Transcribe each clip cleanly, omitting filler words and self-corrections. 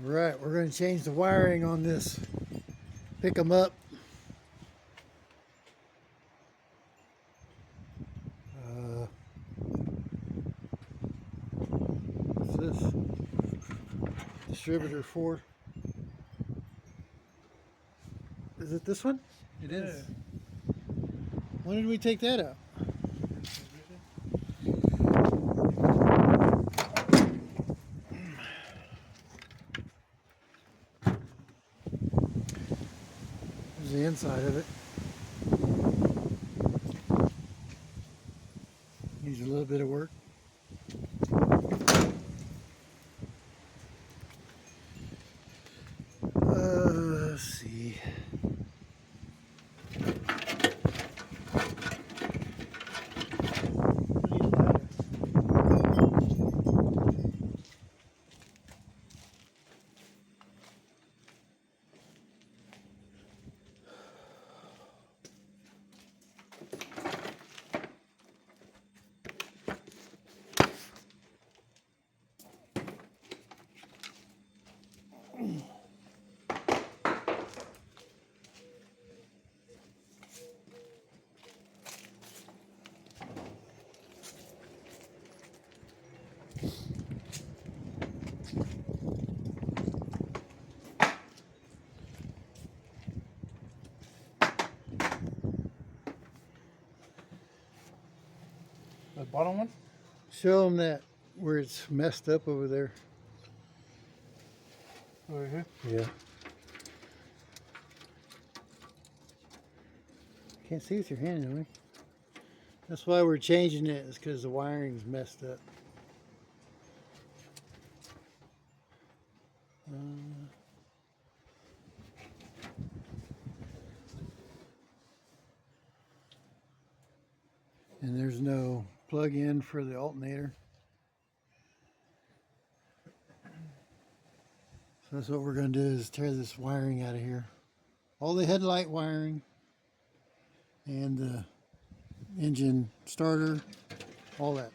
Right, we're going to change the wiring on this. Pick them up. What's this? Distributor 4. Is it this one? It is. When did we take that out? There's the inside of it. Needs a little bit of work. Let's see. The bottom one? Show them that where it's messed up over there. Over here? Yeah. Can't see with your hand, Emily. That's why we're changing it, is because the wiring's messed up. And there's no plug-in for the alternator. So that's what we're going to do, is tear this wiring out of here. All the headlight wiring and the engine starter, all that.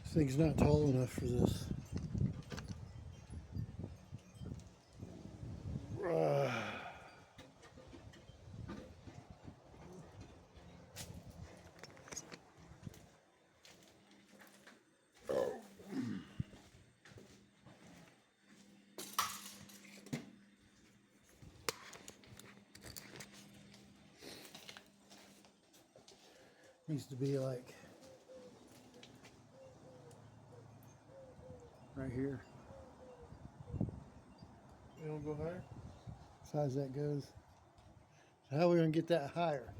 This thing's not tall enough for this. Needs to be like right here. You don't go higher? As high as that goes. So how are we going to get that higher?